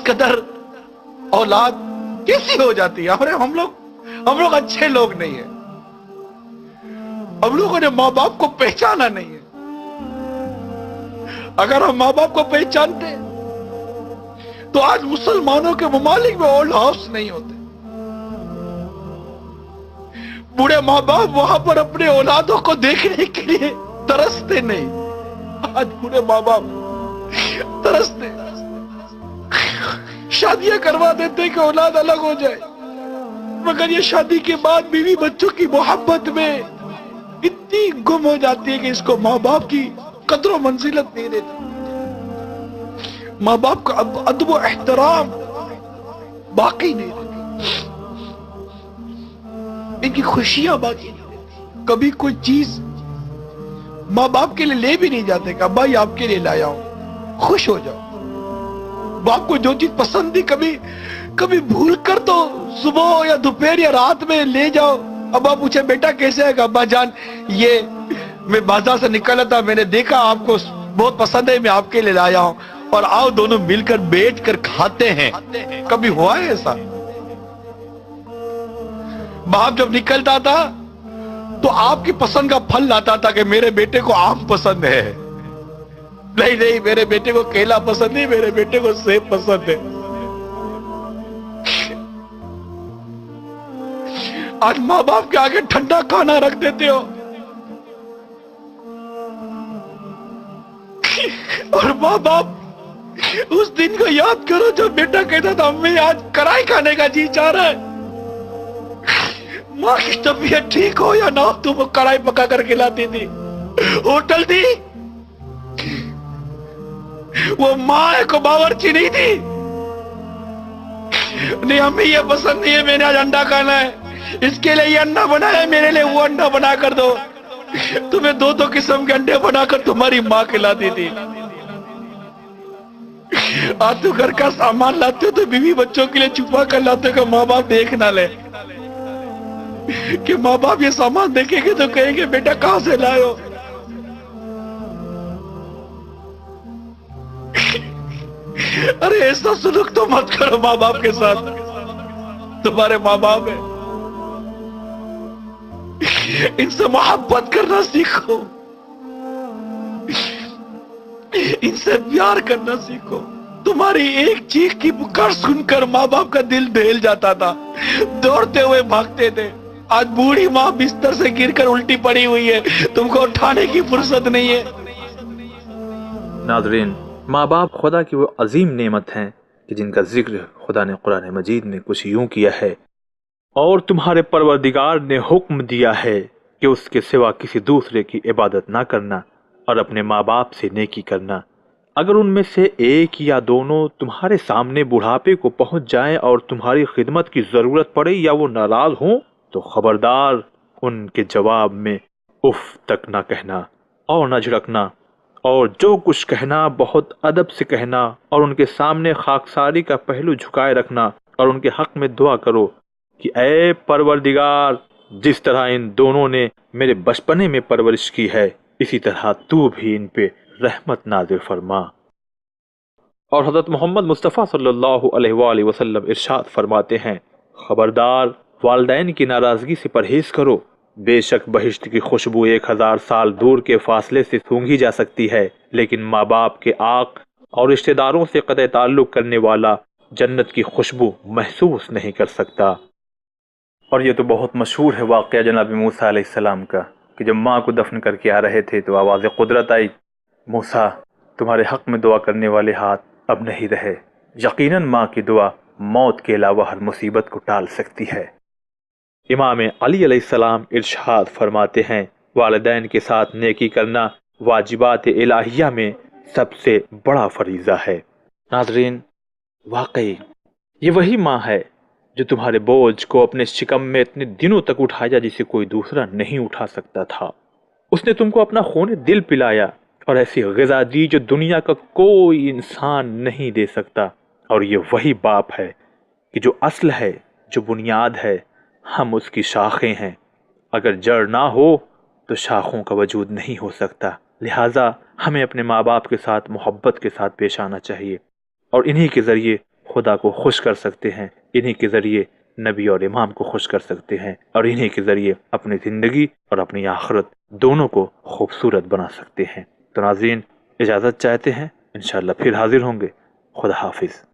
قدر اولاد کیسی ہو جاتی ہے. ہم لوگ اچھے لوگ نہیں ہیں. ہم لوگوں نے ماں باپ کو پہچانا نہیں ہے. اگر ہم ماں باپ کو پہچانتے تو آج مسلمانوں کے ممالک میں اولڈ ہاؤس نہیں ہوتے. بوڑھے ماں باپ وہاں پر اپنے اولادوں کو دیکھنے کے لیے ترستے نہیں. آج بوڑھے ماں باپ ترستے, شادیاں کروا دیتے کہ اولاد الگ ہو جائے, مگر یہ شادی کے بعد بیوی بچوں کی محبت میں اتنی گم ہو جاتی ہے کہ اس کو ماں باپ کی قدر و منزلت نہیں دیتی. ماں باپ کا ادب و احترام باقی نہیں رہتی, ان کی خوشیاں باقی نہیں رہتی. کبھی کوئی چیز ماں باپ کے لیے لے بھی نہیں جاتے کہ ابا یہ آپ کے لیے لایا ہوں, خوش ہو جاؤ. باپ کو جو چیز پسند تھی کبھی بھول کر تو صبح یا دوپہر یا رات میں لے جاؤ. ابا پوچھے بیٹا کیسے ہے, کہ ابا جان یہ میں بازار سے نکلا تھا, میں نے دیکھا آپ کو بہت پسند ہے, میں آپ کے لیے لایا ہوں, اور آؤ دونوں مل کر بیٹھ کر کھاتے ہیں. کبھی ہوا ہے ایسا؟ باپ جب نکلتا تھا تو آپ کی پسند کا پھل لاتا تھا کہ میرے بیٹے کو آم پسند ہے. نہیں میرے بیٹے کو کیلا پسند نہیں, میرے بیٹے کو سیب پسند ہے. آج ماں باپ کے آگے ٹھنڈا کھانا رکھ دیتے ہو, اور ماں باپ اس دن کو یاد کرو جب بیٹا کہتا تھا امی آج کڑھائی کھانے کا جی چاہ رہا ہے. ماں کی طبیعت ٹھیک ہو یا نہ ہو, تم کو کڑھائی پکا کر کھلاتی تھی. ہوٹل تھی, وہ ماں کو باورچی نہیں تھی. نہیں امی یہ پسند نہیں ہے, میں نے آج انڈا کھانا ہے, اس کے لیے یہ انڈا بنایا ہے, میرے لیے وہ انڈا بنا کر دو. تمہیں دو قسم کے انڈے بنا کر تمہاری ماں کھلاتی تھی. آج تو گھر کا سامان لاتے ہو تو بیوی بچوں کے لیے چھپا کر لاتے ہو کہ ماں باپ دیکھ نہ لے, کہ ماں باپ یہ سامان دیکھیں گے تو کہیں گے بیٹا کہاں سے لائے ہو. ارے ایسا سلوک تو مت کرو ماں باپ کے ساتھ, تمہارے ماں باپ ہیں, ان سے محبت کرنا سیکھو, ان سے پیار کرنا سیکھو. تمہاری ایک چیخ کی پکار سن کر ماں باپ کا دل دہل جاتا تھا, دوڑتے ہوئے بھاگتے تھے. آج بوڑھی ماں بستر سے گر کر الٹی پڑی ہوئی ہے, تم کو اٹھانے کی فرصت نہیں ہے. ناظرین, ماں باپ خدا کی وہ عظیم نعمت ہیں کہ جن کا ذکر خدا نے قرآن مجید میں کچھ یوں کیا ہے, اور تمہارے پروردگار نے حکم دیا ہے کہ اس کے سوا کسی دوسرے کی عبادت نہ کرنا اور اپنے ماں باپ سے نیکی کرنا. اگر ان میں سے ایک یا دونوں تمہارے سامنے بڑھاپے کو پہنچ جائیں اور تمہاری خدمت کی ضرورت پڑے یا وہ ناراض ہوں تو خبردار ان کے جواب میں اف تک نہ کہنا اور نہ جھڑکنا, اور جو کچھ کہنا بہت ادب سے کہنا, اور ان کے سامنے خاکساری کا پہلو جھکائے رکھنا, اور ان کے حق میں دعا کرو کہ اے پروردگار, جس طرح ان دونوں نے میرے بچپنے میں پرورش کی ہے اسی طرح تو بھی ان پہ رحمت نازل فرما. اور حضرت محمد مصطفیٰ صلی اللہ علیہ وآلہ وسلم ارشاد فرماتے ہیں, خبردار والدین کی ناراضگی سے پرہیز کرو, بے شک بہشت کی خوشبو 1000 سال دور کے فاصلے سے سونگھی جا سکتی ہے, لیکن ماں باپ کے آق اور رشتہ داروں سے قطع تعلق کرنے والا جنت کی خوشبو محسوس نہیں کر سکتا. اور یہ تو بہت مشہور ہے واقعہ جناب موسیٰ علیہ السلام کا کہ جب ماں کو دفن کر کے آ رہے تھے تو آواز قدرت آئی, موسیٰ تمہارے حق میں دعا کرنے والے ہاتھ اب نہیں رہے. یقیناً ماں کی دعا موت کے علاوہ ہر مصیبت کو ٹال سکتی ہے. امام علی علیہ السلام ارشاد فرماتے ہیں, والدین کے ساتھ نیکی کرنا واجبات الہیہ میں سب سے بڑا فریضہ ہے. ناظرین, واقعی یہ وہی ماں ہے جو تمہارے بوجھ کو اپنے شکم میں اتنے دنوں تک اٹھایا جسے کوئی دوسرا نہیں اٹھا سکتا تھا. اس نے تم کو اپنا خون دل پلایا اور ایسی غذا دی جو دنیا کا کوئی انسان نہیں دے سکتا. اور یہ وہی باپ ہے کہ جو اصل ہے, جو بنیاد ہے, ہم اس کی شاخیں ہیں. اگر جڑ نہ ہو تو شاخوں کا وجود نہیں ہو سکتا. لہٰذا ہمیں اپنے ماں باپ کے ساتھ محبت کے ساتھ پیش آنا چاہیے, اور انہی کے ذریعے خدا کو خوش کر سکتے ہیں، انہی کے ذریعے نبی اور امام کو خوش کر سکتے ہیں، اور انہی کے ذریعے اپنی زندگی اور اپنی آخرت دونوں کو خوبصورت بنا سکتے ہیں۔ تو ناظرین، اجازت چاہتے ہیں، انشاءاللہ پھر حاضر ہوں گے۔ خدا حافظ۔